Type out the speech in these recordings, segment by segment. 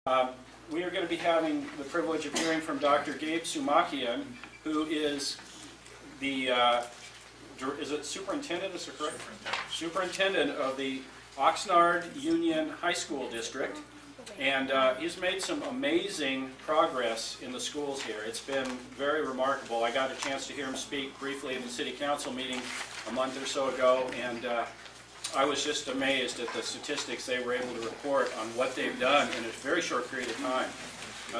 We are going to be having the privilege of hearing from Dr. Gabe Soumakian, who is the is it superintendent? Is it correct? Superintendent of the Oxnard Union High School District, and he's made some amazing progress in the schools here. It's been very remarkable. I got a chance to hear him speak briefly in the City Council meeting a month or so ago, and I was just amazed at the statistics they were able to report on what they've done in a very short period of time.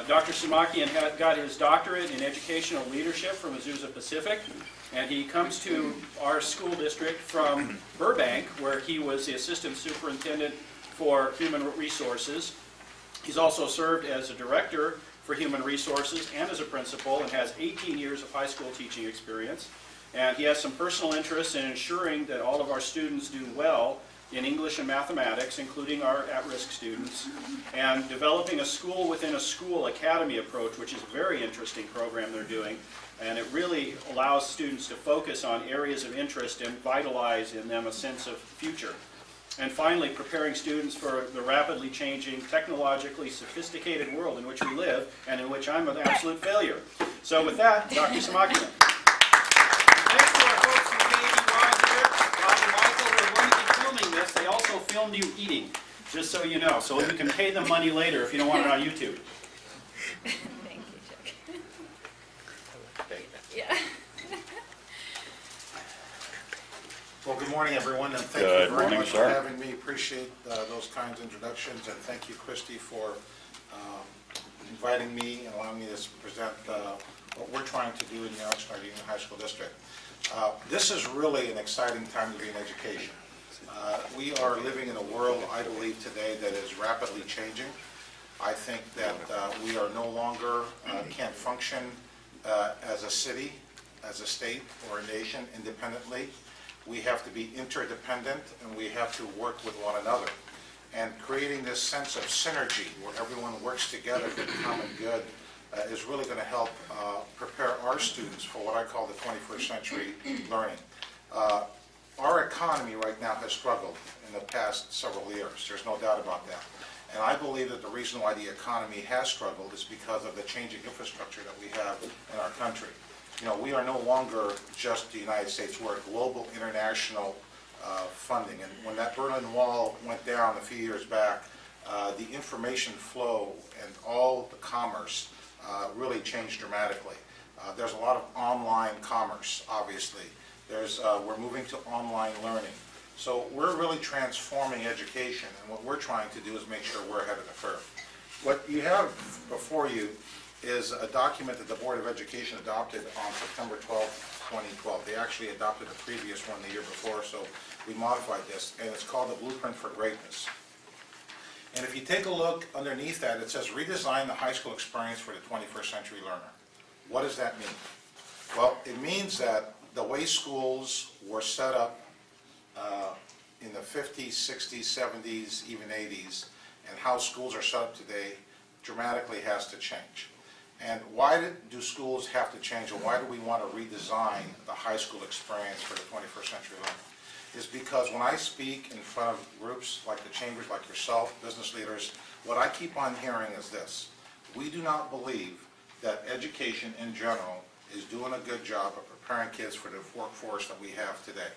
Dr. Soumakian got his doctorate in educational leadership from Azusa Pacific, and he comes to our school district from Burbank, where he was the assistant superintendent for human resources. He's also served as a director for human resources and as a principal, and has 18 years of high school teaching experience. And he has some personal interests in ensuring that all of our students do well in English and mathematics, including our at-risk students, and developing a school within a school academy approach, which is a very interesting program they're doing. And it really allows students to focus on areas of interest and vitalize in them a sense of future. And finally, preparing students for the rapidly changing, technologically sophisticated world in which we live, and in which I'm an absolute failure. So with that, Dr. Soumakian. Thanks to our folks from KUI here, Bob and Michael, who are going to be filming this. They also filmed you eating, just so you know, so you can pay them money later if you don't want it on YouTube. Thank you, Chuck. Yeah. Well, good morning, everyone, and thank you very much for having me. Appreciate those kinds of introductions, and thank you, Christy, for inviting me and allowing me to present what we're trying to do in the Oxnard Union High School District. This is really an exciting time to be in education. We are living in a world, I believe, today that is rapidly changing. I think that we are no longer can't function as a city, as a state, or a nation independently. We have to be interdependent, and we have to work with one another. And creating this sense of synergy where everyone works together for the common good is really going to help prepare our students for what I call the 21st century learning. Our economy right now has struggled in the past several years. There's no doubt about that. And I believe that the reason why the economy has struggled is because of the changing infrastructure that we have in our country. You know, we are no longer just the United States. We're a global, international funding. And when that Berlin Wall went down a few years back, the information flow and all the commerce really changed dramatically. There's a lot of online commerce, obviously. We're moving to online learning. So we're really transforming education, and what we're trying to do is make sure we're ahead of the curve. What you have before you is a document that the Board of Education adopted on September 12, 2012. They actually adopted the previous one the year before, so we modified this, and it's called the Blueprint for Greatness. And if you take a look underneath that, it says redesign the high school experience for the 21st century learner. What does that mean? Well, it means that the way schools were set up in the 50s, 60s, 70s, even 80s, and how schools are set up today dramatically has to change. And why do schools have to change, and why do we want to redesign the high school experience for the 21st century learner? Is because when I speak in front of groups like the chambers, like yourself, business leaders, what I keep on hearing is this: we do not believe that education in general is doing a good job of preparing kids for the workforce that we have today.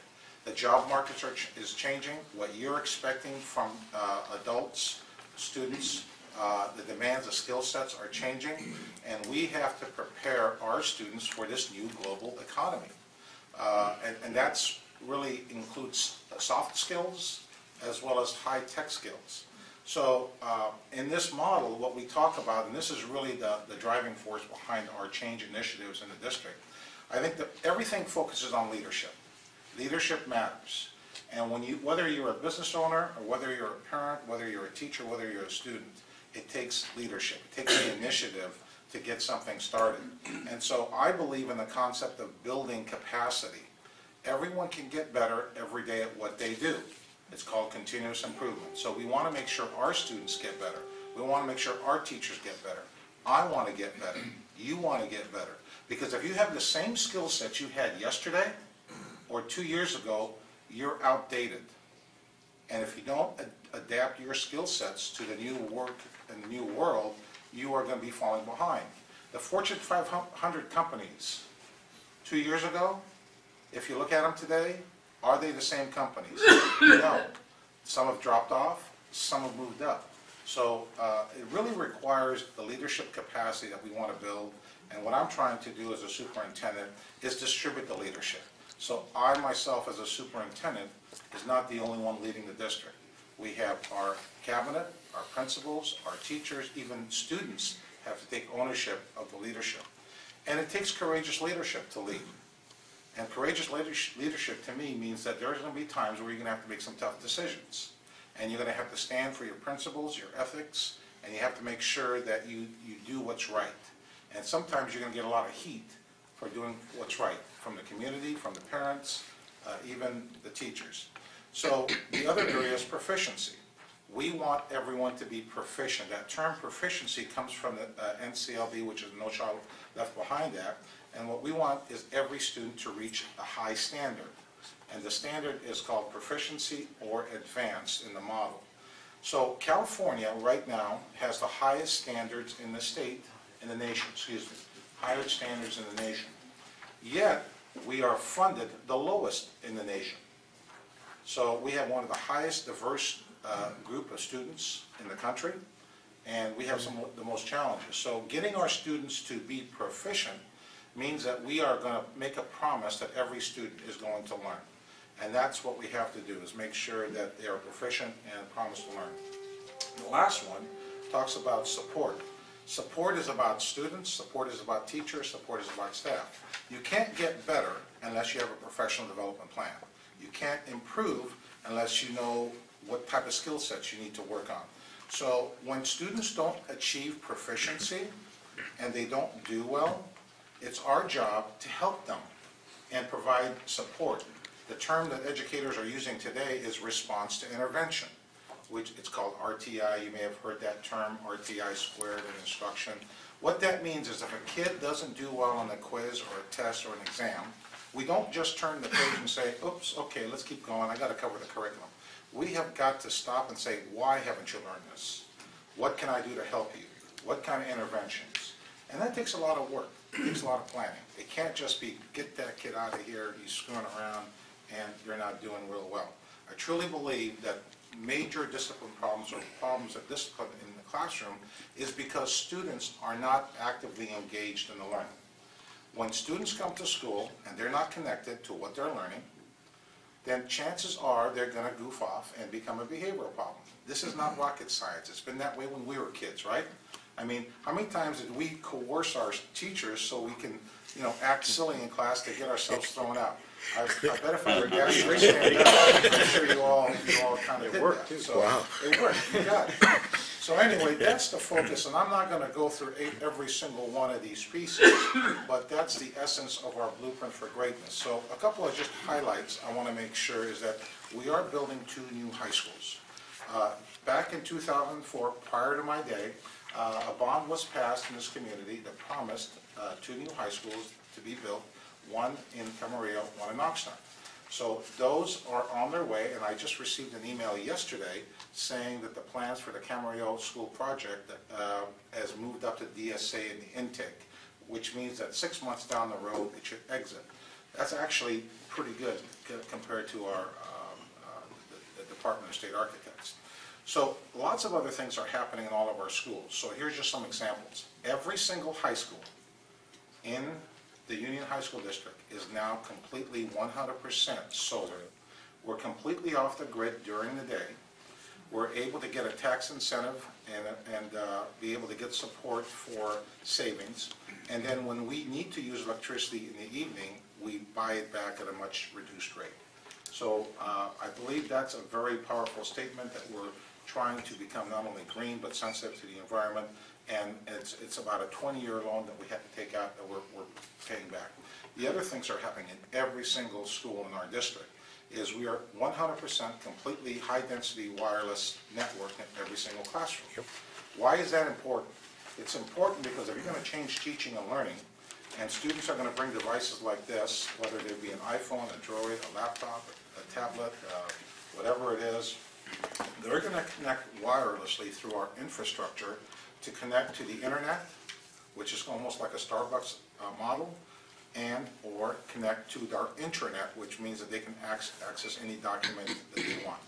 The job market is changing. What you're expecting from adults, students, the demands of skill sets are changing, and we have to prepare our students for this new global economy. And that's really includes soft skills as well as high-tech skills. So in this model, what we talk about, and this is really the driving force behind our change initiatives in the district, I think that everything focuses on leadership. Leadership matters. And whether you're a business owner, or whether you're a parent, whether you're a teacher, whether you're a student, it takes leadership. It takes the initiative to get something started. And so I believe in the concept of building capacity. Everyone can get better every day at what they do. It's called continuous improvement. So we want to make sure our students get better. We want to make sure our teachers get better. I want to get better. You want to get better. Because if you have the same skill sets you had yesterday or 2 years ago, you're outdated. And if you don't adapt your skill sets to the new work in the new world, you are going to be falling behind. The Fortune 500 companies 2 years ago, if you look at them today, are they the same companies? No. Some have dropped off, some have moved up. So it really requires the leadership capacity that we want to build, and what I'm trying to do as a superintendent is distribute the leadership. So I myself as a superintendent is not the only one leading the district. We have our cabinet, our principals, our teachers, even students have to take ownership of the leadership. And it takes courageous leadership to lead. And courageous leadership to me means that there's going to be times where you're going to have to make some tough decisions. And you're going to have to stand for your principles, your ethics, and you have to make sure that you do what's right. And sometimes you're going to get a lot of heat for doing what's right, from the community, from the parents, even the teachers. So the other area is proficiency. We want everyone to be proficient. That term proficiency comes from the NCLB, which is No Child Left Behind Act. And what we want is every student to reach a high standard. And the standard is called proficiency or advanced in the model. So California right now has the highest standards in the state, in the nation, highest standards in the nation. Yet we are funded the lowest in the nation. So we have one of the highest diverse group of students in the country, and we have some of the most challenges. So getting our students to be proficient means that we are going to make a promise that every student is going to learn. And that's what we have to do, is make sure that they are proficient and promise to learn. The last one talks about support. Support is about students, support is about teachers, support is about staff. You can't get better unless you have a professional development plan. You can't improve unless you know what type of skill sets you need to work on. So when students don't achieve proficiency and they don't do well, it's our job to help them and provide support. The term that educators are using today is response to intervention, which it's called RTI. You may have heard that term, RTI squared in instruction. What that means is if a kid doesn't do well on a quiz or a test or an exam, we don't just turn the page and say, oops, okay, let's keep going, I got to cover the curriculum. We have got to stop and say, why haven't you learned this? What can I do to help you? What kind of interventions? And that takes a lot of work. It takes a lot of planning. It can't just be, get that kid out of here, he's screwing around, and you're not doing real well. I truly believe that major discipline problems or problems of discipline in the classroom is because students are not actively engaged in the learning. When students come to school and they're not connected to what they're learning, then chances are they're going to goof off and become a behavioral problem. This is not rocket science. It's been that way when we were kids, right? I mean, how many times did we coerce our teachers so we can, act silly in class to get ourselves thrown out? I bet if I were asked to stand up, I'm sure you all kind of did that. Too. So wow. It worked. You got it. So anyway, that's the focus, and I'm not going to go through every single one of these pieces, but that's the essence of our blueprint for greatness. So a couple of just highlights I want to make sure is that we are building 2 new high schools. Back in 2004, prior to my day, a bond was passed in this community that promised 2 new high schools to be built, one in Camarillo, one in Oxnard. So those are on their way, and I just received an email yesterday saying that the plans for the Camarillo School project has moved up to DSA in the intake, which means that 6 months down the road it should exit. That's actually pretty good compared to our the Department of State Architects. So lots of other things are happening in all of our schools. So here's just some examples. Every single high school in the Union High School District is now completely 100% solar. We're completely off the grid during the day. We're able to get a tax incentive and be able to get support for savings. And then when we need to use electricity in the evening, we buy it back at a much reduced rate. So I believe that's a very powerful statement that we're trying to become not only green but sensitive to the environment. And it's about a 20-year loan that we have to take out that we're paying back. The other things that are happening in every single school in our district is we are 100% completely high-density wireless network in every single classroom. Yep. Why is that important? It's important because if you're going to change teaching and learning, and students are going to bring devices like this, whether they be an iPhone, a Droid, a laptop, a tablet, whatever it is, They're going to connect wirelessly through our infrastructure to connect to the internet, which is almost like a Starbucks model, and or connect to our intranet, which means that they can access any document that they want.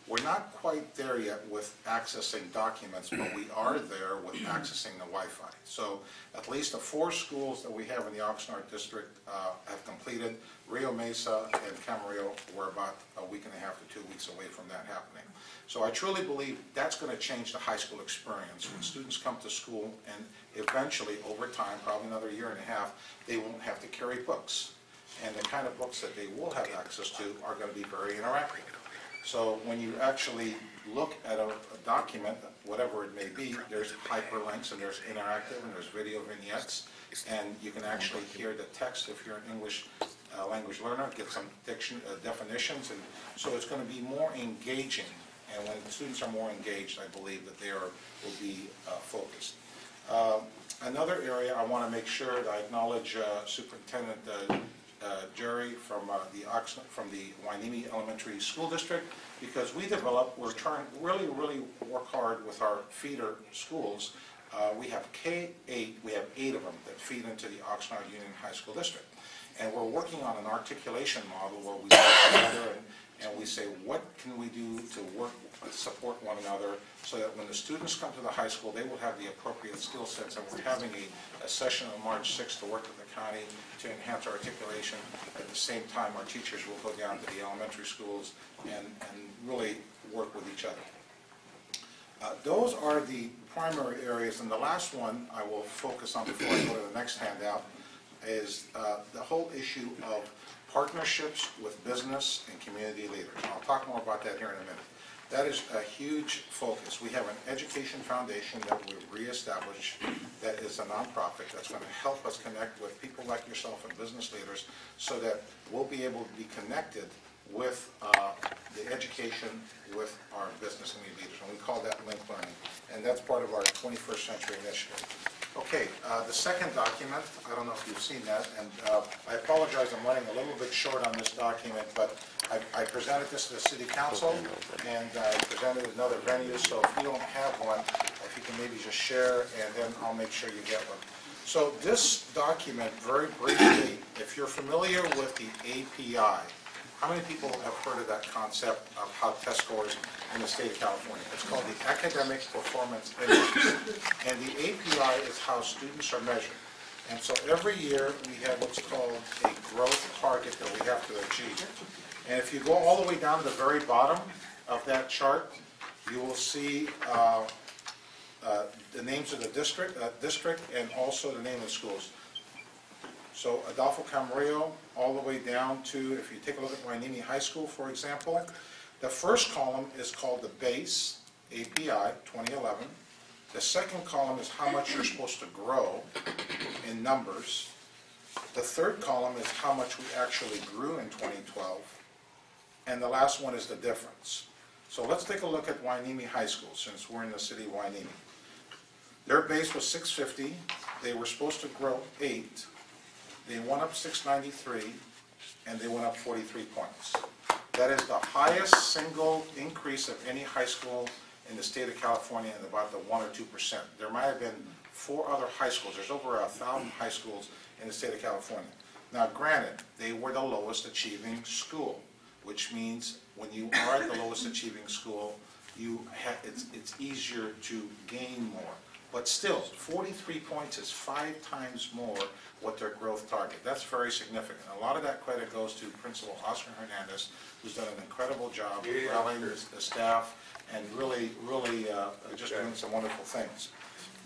We're not quite there yet with accessing documents, but we are there with accessing the Wi-Fi. So at least the 4 schools that we have in the Oxnard district have completed. Rio Mesa and Camarillo were about a week and a half to 2 weeks away from that happening. So I truly believe that's going to change the high school experience. When students come to school, and eventually over time, probably another year and a half, they won't have to carry books. And the kind of books that they will have access to are going to be very interactive. So when you actually look at a document, whatever it may be, there's hyperlinks and there's interactive and there's video vignettes, and you can actually hear the text if you're an English language learner, get some definitions, and so it's going to be more engaging. And when students are more engaged, I believe that they will be focused. Another area I want to make sure that I acknowledge Superintendent Jerry from the Hueneme Elementary School District, because we're trying really work hard with our feeder schools. We have K-8, we have 8 of them that feed into the Oxnard Union High School District. And we're working on an articulation model where we work together and we say, what can we do to support one another so that when the students come to the high school, they will have the appropriate skill sets. And we're having a session on March 6th to work with the county to enhance our articulation. At the same time, our teachers will go down to the elementary schools and really work with each other. Those are the primary areas, and the last one I will focus on before I go to the next handout is the whole issue of partnerships with business and community leaders. And I'll talk more about that here in a minute. That is a huge focus. We have an education foundation that we've reestablished that is a nonprofit that's going to help us connect with people like yourself and business leaders so that we'll be able to be connected with the education with our business and leaders. And we call that linked learning. And that's part of our 21st century initiative. Okay, the second document, I don't know if you've seen that, and I apologize, I'm running a little bit short on this document, but I presented this to the City Council, and I presented it in other venues, so if you don't have one, if you can maybe just share, and then I'll make sure you get one. So this document, very briefly, if you're familiar with the API, how many people have heard of that concept of how test scores in the state of California? It's called the Academic Performance Index. And the API is how students are measured. And so every year we have what's called a growth target that we have to achieve. And if you go all the way down to the very bottom of that chart, you will see the names of the district and also the name of the schools. So Adolfo Camarillo, all the way down to, if you take a look at Hueneme High School, for example, the first column is called the base, API 2011. The second column is how much you're supposed to grow in numbers. The third column is how much we actually grew in 2012. And the last one is the difference. So let's take a look at Hueneme High School, since we're in the city of Hueneme. Their base was 650. They were supposed to grow 8. They went up 693, and they went up 43 points. That is the highest single increase of any high school in the state of California in about the 1 or 2%. There might have been 4 other high schools. There's over 1,000 high schools in the state of California. Now, granted, they were the lowest achieving school, which means when you are at the lowest achieving school, it's easier to gain more. But still, 43 points is 5 times more what their growth target. That's very significant. A lot of that credit goes to Principal Oscar Hernandez, who's done an incredible job of rallying the staff and really just doing some wonderful things.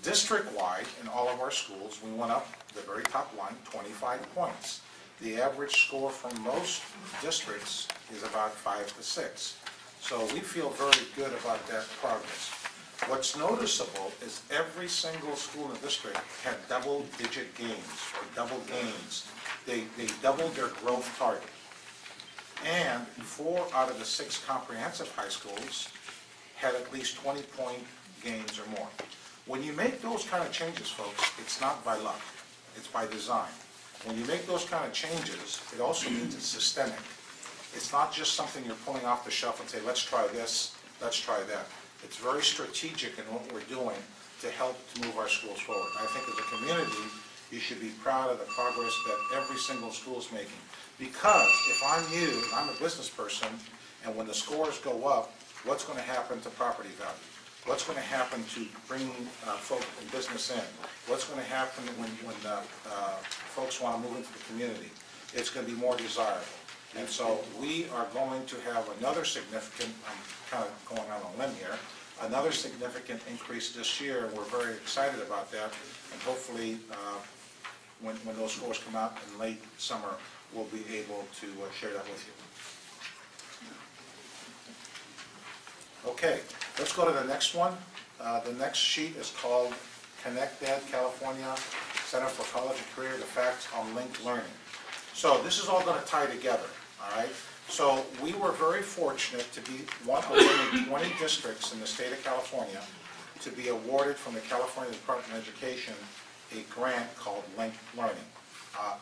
District-wide, in all of our schools, we went up the very top line, 25 points. The average score from most districts is about 5 to 6. So we feel very good about that progress. What's noticeable is every single school in the district had double-digit gains or double gains. They doubled their growth target. And 4 out of the 6 comprehensive high schools had at least 20-point gains or more. When you make those kind of changes, folks, it's not by luck. It's by design. When you make those kind of changes, it also means it's systemic. It's not just something you're pulling off the shelf and say, let's try this, let's try that. It's very strategic in what we're doing to help to move our schools forward. I think as a community, you should be proud of the progress that every single school is making. Because if I'm you, and I'm a business person, and when the scores go up, what's going to happen to property value? What's going to happen to bringing folks in business in? What's going to happen when folks want to move into the community? It's going to be more desirable. And so we are going to have another significant, I'm kind of going on a limb here, another significant increase this year. We're very excited about that. And hopefully, when those scores come out in late summer, we'll be able to share that with you. Okay, let's go to the next one. The next sheet is called Connect Ed California Center for College and Career, the Facts on Linked Learning. So this is all going to tie together, all right? So we were very fortunate to be one of only 20 districts in the state of California to be awarded from the California Department of Education a grant called Linked Learning.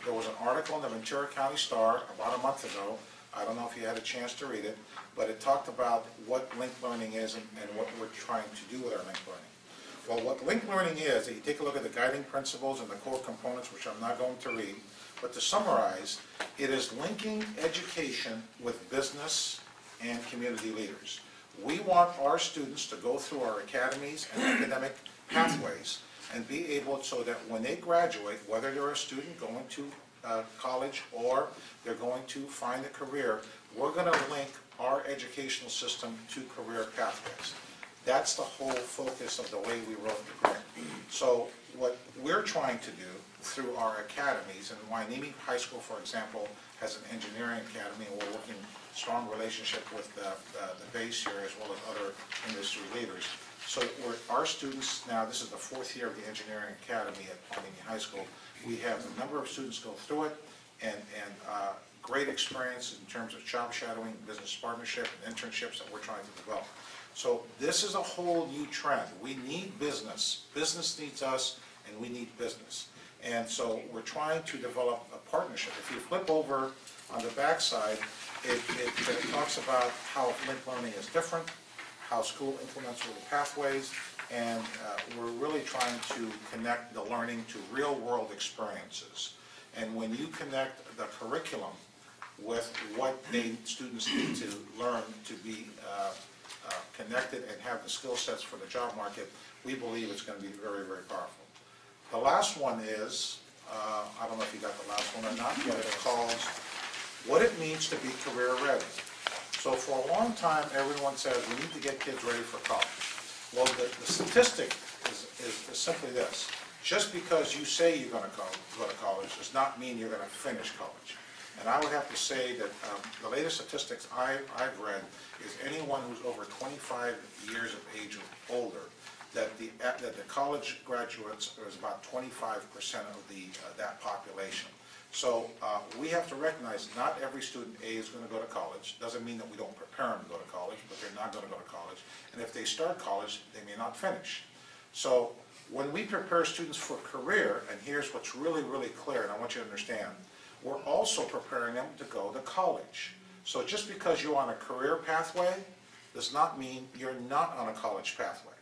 There was an article in the Ventura County Star about a month ago. I don't know if you had a chance to read it, but it talked about what linked learning is and what we're trying to do with our linked learning. Well, what linked learning is, if you take a look at the guiding principles and the core components, which I'm not going to read, but to summarize, it is linking education with business and community leaders. We want our students to go through our academies and academic pathways and be able so that when they graduate, whether they're a student going to college or they're going to find a career, we're going to link our educational system to career pathways. That's the whole focus of the way we wrote the grant. So what we're trying to do through our academies, and Hueneme High School, for example, has an engineering academy, and we're working strong relationship with the base here as well as other industry leaders. So our students now, this is the 4th year of the engineering academy at Hueneme High School. We have a number of students go through it, and great experience in terms of job shadowing, business partnership, and internships that we're trying to develop. So this is a whole new trend. We need business. Business needs us, and we need business. And so we're trying to develop a partnership. If you flip over on the back side, it talks about how linked learning is different, how school implements the pathways, and we're really trying to connect the learning to real-world experiences. And when you connect the curriculum with what students need to learn to be connected and have the skill sets for the job market, we believe it's going to be very, very powerful. The last one is, I don't know if you got the last one or not, but it's called What It Means to Be Career Ready. So for a long time, everyone says we need to get kids ready for college. Well, the statistic is simply this. Just because you say you're going to go to college does not mean you're going to finish college. And I would have to say that the latest statistics I've read is anyone who's over 25 years of age or older, that the college graduates is about 25% of that population. So we have to recognize not every student A is going to go to college. Doesn't mean that we don't prepare them to go to college, but they're not going to go to college. And if they start college, they may not finish. So when we prepare students for career, and here's what's really, really clear, and I want you to understand, we're also preparing them to go to college. So just because you're on a career pathway does not mean you're not on a college pathway.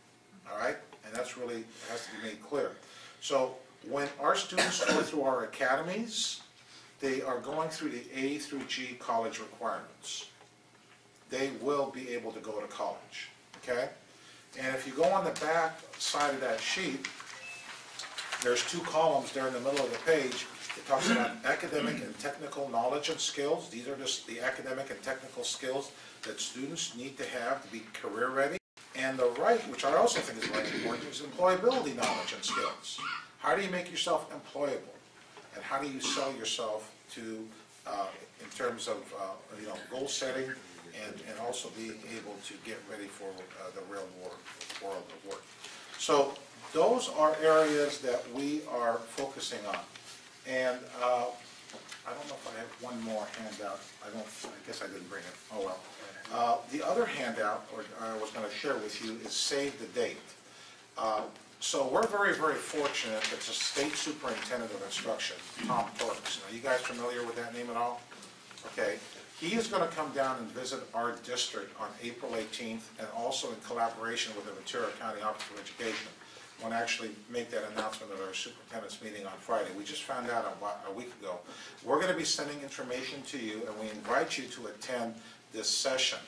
All right? And that's really, has to be made clear. So when our students go through our academies, they are going through the A through G college requirements. They will be able to go to college, okay? And if you go on the back side of that sheet, there's 2 columns there in the middle of the page. It talks about academic and technical knowledge and skills. These are just the academic and technical skills that students need to have to be career ready. And the right, which I also think is very important, is employability knowledge and skills. How do you make yourself employable? And how do you sell yourself to, in terms of goal setting and also being able to get ready for the real world of work. So those are areas that we are focusing on. And I don't know if I have one more handout. I guess I didn't bring it. Oh well. The other handout I was going to share with you is Save the Date. So we're very, very fortunate that the State Superintendent of Instruction, Tom Torres. Are you guys familiar with that name at all? Okay. He is going to come down and visit our district on April 18th, and also in collaboration with the Ventura County Office of Education. I want to actually make that announcement at our superintendent's meeting on Friday. We just found out about a week ago. We're going to be sending information to you, and we invite you to attend this session.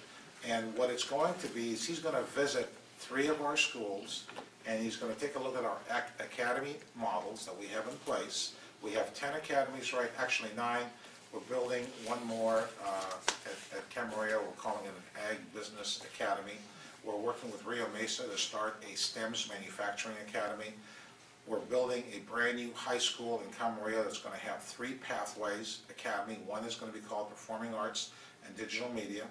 And what it's going to be is he's going to visit 3 of our schools, and he's going to take a look at our academy models that we have in place. We have 10 academies, right? Actually 9. We're building one more at Camarillo. We're calling it an Ag Business Academy. We're working with Rio Mesa to start a STEMS Manufacturing Academy. We're building a brand new high school in Camarillo that's going to have 3 pathways academy. One is going to be called Performing Arts and Digital Media.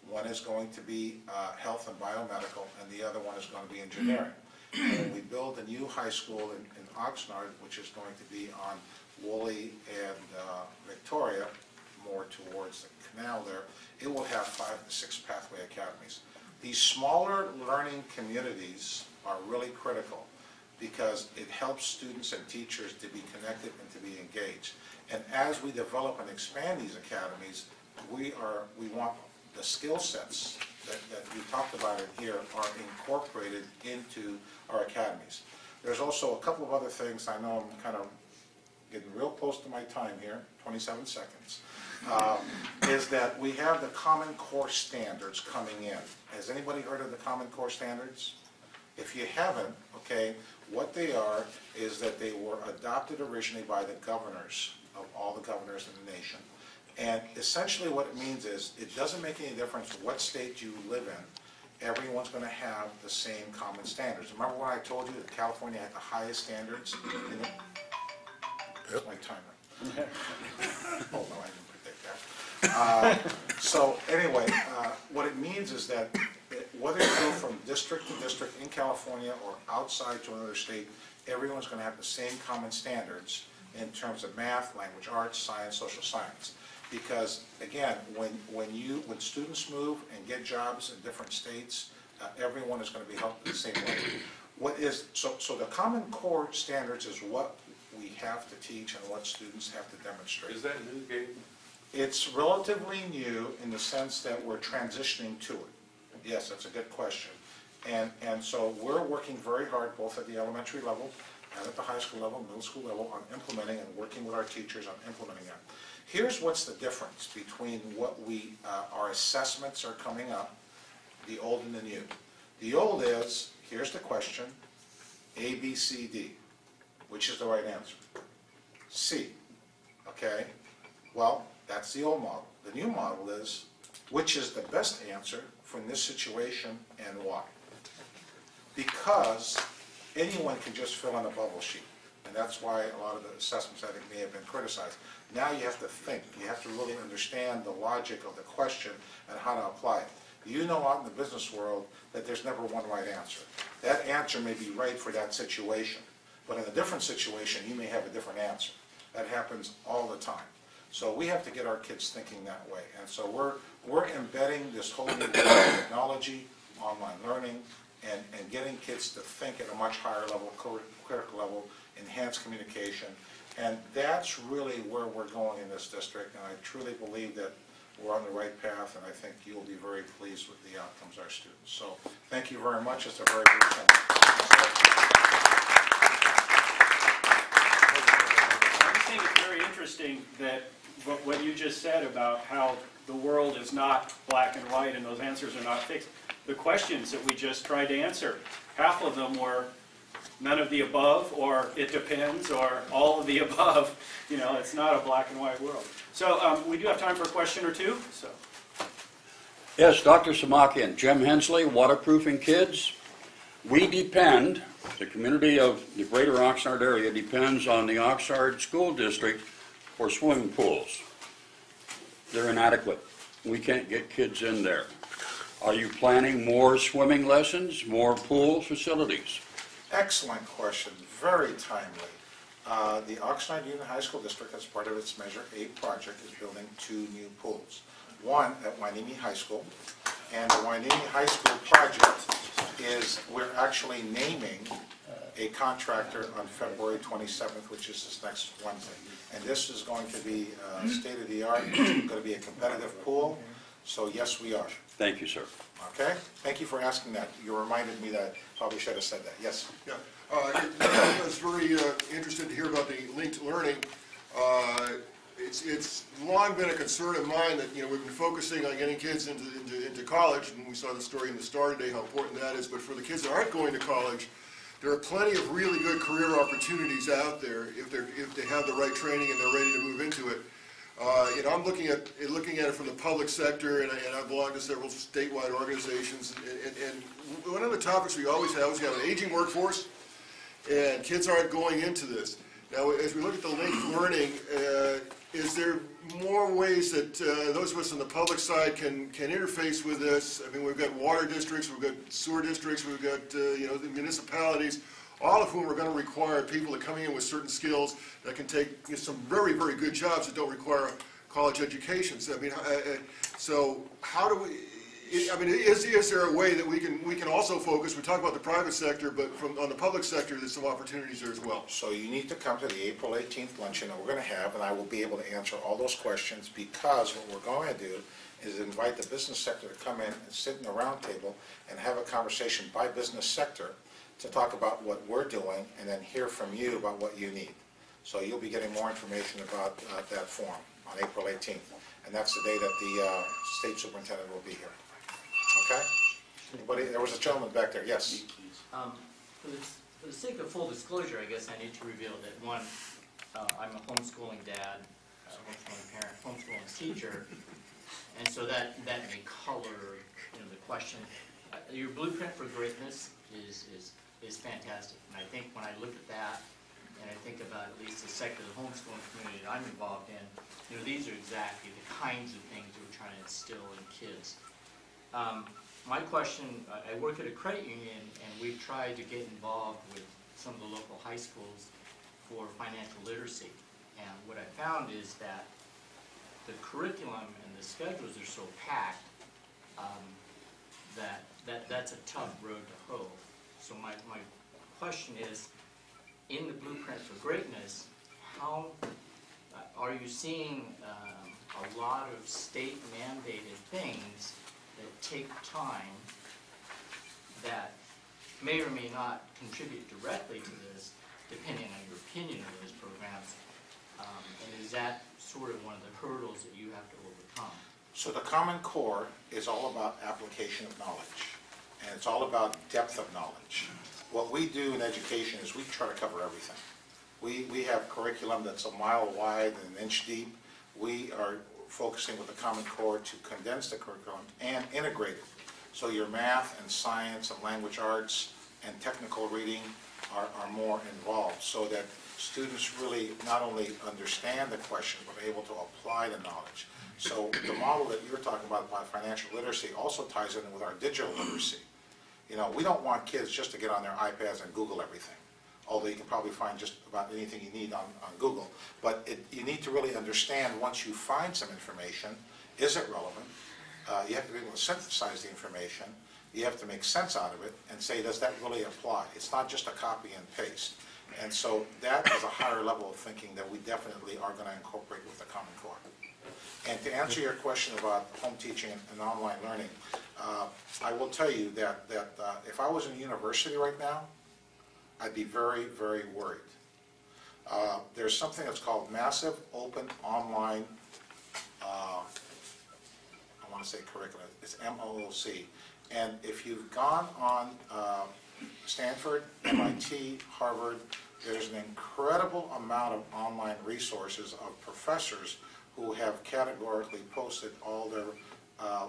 One is going to be Health and Biomedical, and the other one is going to be Engineering. And when we build a new high school in Oxnard, which is going to be on Woolley and Victoria, more towards the canal there, it will have 5 to 6 pathway academies. These smaller learning communities are really critical because it helps students and teachers to be connected and to be engaged. And as we develop and expand these academies, we want the skill sets that we talked about in here are incorporated into our academies. There's also a couple of other things. I know I'm kind of getting real close to my time here, 27 seconds, is that we have the Common Core standards coming in. Has anybody heard of the Common Core standards? If you haven't, okay, what they are is that they were adopted originally by the governors of all the governors in the nation. And essentially what it means is it doesn't make any difference what state you live in. Everyone's going to have the same common standards. Remember when I told you that California had the highest standards? That's my timer. Oh, no, I didn't predict that. So anyway, what it means is that whether you go from district to district in California or outside to another state, everyone's going to have the same common standards in terms of math, language arts, science, social science. Because again, when students move and get jobs in different states, everyone is going to be held the same way. So the Common Core standards is what we have to teach and what students have to demonstrate. Is that new, Gabe? It's relatively new in the sense that we're transitioning to it. Yes, that's a good question. And so we're working very hard both at the elementary level and at the high school level, middle school level on implementing and working with our teachers on implementing that. Here's what's the difference between what our assessments are coming up, the old and the new. The old is, here's the question, A, B, C, D. Which is the right answer? C. Okay? Well, that's the old model. The new model is, which is the best answer from this situation and why? Because anyone can just fill in a bubble sheet. And that's why a lot of the assessments, I think, may have been criticized. Now you have to think. You have to really understand the logic of the question and how to apply it. You know out in the business world that there's never one right answer. That answer may be right for that situation. But in a different situation, you may have a different answer. That happens all the time. So we have to get our kids thinking that way. And so we're embedding this whole new technology, online learning, and getting kids to think at a much higher level, critical level, enhanced communication. And that's really where we're going in this district. And I truly believe that we're on the right path, and I think you'll be very pleased with the outcomes of our students. So thank you very much. It's a very good time. I think it's very interesting that what you just said about how the world is not black and white and those answers are not fixed. The questions that we just tried to answer, half of them were none of the above, or it depends, or all of the above. You know, it's not a black and white world. So we do have time for a question or two. So. Yes, Dr. Soumakian, Jim Hensley, Waterproofing Kids. We depend, the community of the greater Oxnard area depends on the Oxnard School District for swimming pools. They're inadequate. We can't get kids in there. Are you planning more swimming lessons, more pool facilities? Excellent question, very timely. The Oxnard Union High School District, as part of its Measure 8 project, is building 2 new pools. One at Hueneme High School, and the Hueneme High School project is, we're actually naming a contractor on February 27th, which is this next Wednesday. And this is going to be state-of-the-art. It's going to be a competitive pool. So yes, we are. Thank you, sir. Okay? Thank you for asking that. You reminded me that I probably should have said that. Yes? Yeah, I was very interested to hear about the linked learning. It's long been a concern of mine that, you know, we've been focusing on getting kids into college, and we saw the story in the Star today how important that is, but for the kids that aren't going to college, there are plenty of really good career opportunities out there if they have the right training and they're ready to move into it. You know, I'm looking at it from the public sector, and I belong to several statewide organizations. And one of the topics we always have is we have an aging workforce, and kids aren't going into this. Now, as we look at the linked learning, is there more ways that those of us on the public side can interface with this? I mean, we've got water districts, we've got sewer districts, we've got you know, the municipalities, all of whom are going to require people to come in with certain skills that can take, you know, some very, very good jobs that don't require a college education. So, I mean, so how do we? I mean, is there a way that we can also focus? We talk about the private sector, but on the public sector, there's some opportunities there as well. So you need to come to the April 18th luncheon that we're going to have, and I will be able to answer all those questions, because what we're going to do is invite the business sector to come in and sit in a round table and have a conversation by business sector to talk about what we're doing, and then hear from you about what you need. So you'll be getting more information about that forum on April 18th, and that's the day that the state superintendent will be here. Okay? Anybody? There was a gentleman back there. Yes. For the sake of full disclosure, I guess I need to reveal that, one, I'm a homeschooling dad, a homeschooling parent, homeschooling teacher, and so that may color, you know, the question. Your blueprint for greatness is fantastic, and I think when I look at that, and I think about at least the sector of the homeschooling community that I'm involved in, you know, these are exactly the kinds of things that we're trying to instill in kids. My question, I work at a credit union, and we've tried to get involved with some of the local high schools for financial literacy. And what I found is that the curriculum and the schedules are so packed that's a tough road to hoe. So my question is, in the blueprint for greatness, how are you seeing a lot of state mandated things that take time, that may or may not contribute directly to this, depending on your opinion of those programs, and is that sort of one of the hurdles that you have to overcome? So the Common Core is all about application of knowledge, and it's all about depth of knowledge. What we do in education is we try to cover everything. We have curriculum that's a mile wide and an inch deep. We are focusing with the Common Core to condense the curriculum and integrate it. So your math and science and language arts and technical reading are more involved, so that students really not only understand the questions, but are able to apply the knowledge. So the model that you're talking about financial literacy also ties in with our digital literacy. You know, we don't want kids just to get on their iPads and Google everything, although you can probably find just about anything you need on Google. But you need to really understand, once you find some information, is it relevant? You have to be able to synthesize the information. You have to make sense out of it and say, does that really apply? It's not just a copy and paste. And so that is a higher level of thinking that we definitely are going to incorporate with the Common Core. And to answer your question about home teaching and online learning, I will tell you that if I was in a university right now, I'd be very, very worried. There's something that's called Massive Open Online, I want to say curriculum, it's MOOC. And if you've gone on Stanford, MIT, Harvard, there's an incredible amount of online resources of professors who have categorically posted all their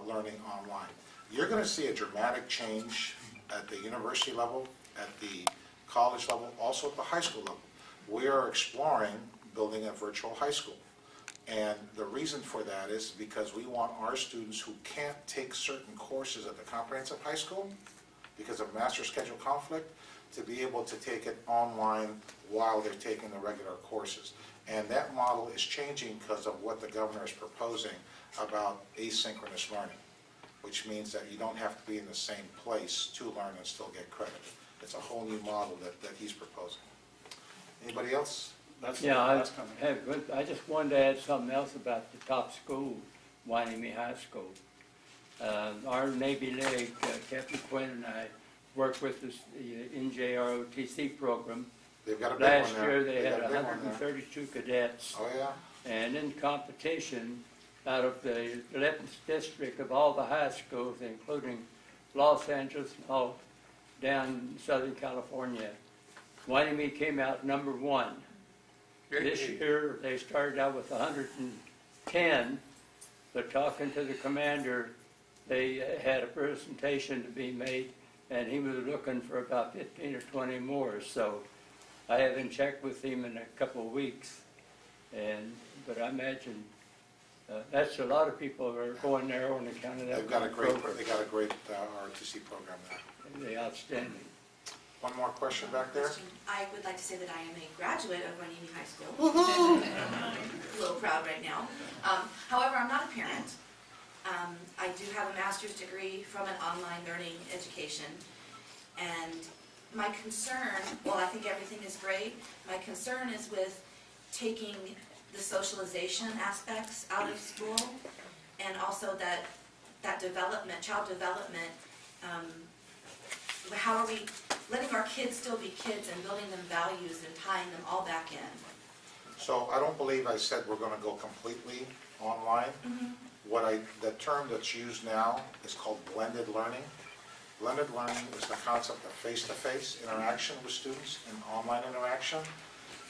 learning online. You're going to see a dramatic change at the university level, at the college level, also at the high school level. We are exploring building a virtual high school. And the reason for that is because we want our students who can't take certain courses at the comprehensive high school because of master schedule conflict to be able to take it online while they're taking the regular courses. And that model is changing because of what the governor is proposing about asynchronous learning, which means that you don't have to be in the same place to learn and still get credit. it's a whole new model that he's proposing. Anybody else? That's Yeah, that's coming. I just wanted to add something else about the top school, Hueneme High School. Our Navy Leg, Captain Quinn and I worked with the NJROTC program. They've got a big one Last there. year, they got had a big one there. 132 cadets, Oh, yeah? and in competition, out of the 11th district of all the high schools, including Los Angeles and all down in Southern California, Hueneme came out #1. This year, they started out with 110, but talking to the commander, they had a presentation to be made, and he was looking for about 15 or 20 more. So I haven't checked with him in a couple of weeks, but I imagine that's a lot of people are going there on account of that. They've got a great ROTC program there. They're outstanding. One more question back there? I would like to say that I am a graduate of Hueneme High School. I'm a little proud right now. However, I'm not a parent. I do have a master's degree from an online learning education. And my concern, well, I think everything is great. My concern is with taking the socialization aspects out of school, and also that development, child development. How are we letting our kids still be kids and building them values and tying them all back in? So I don't believe I said we're going to go completely online. The term that's used now is called blended learning. Blended learning is the concept of face-to-face interaction with students and online interaction.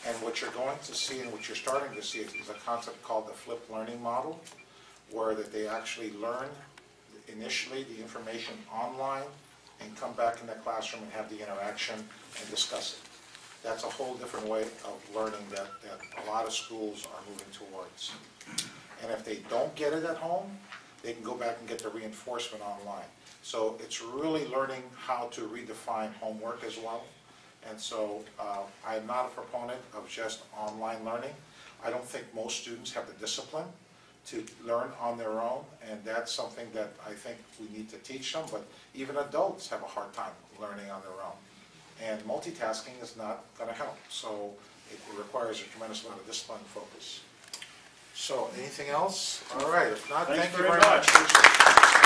And what you're going to see and what you're starting to see is a concept called the flipped learning model, where that they actually learn initially the information online and come back in the classroom and have the interaction and discuss it. That's a whole different way of learning that a lot of schools are moving towards. And if they don't get it at home, they can go back and get the reinforcement online. So it's really learning how to redefine homework as well. And so I'm not a proponent of just online learning. I don't think most students have the discipline to learn on their own, and that's something that I think we need to teach them, but even adults have a hard time learning on their own. And multitasking is not going to help, so it requires a tremendous amount of discipline and focus. So, anything else? All right, if not, thank you very much.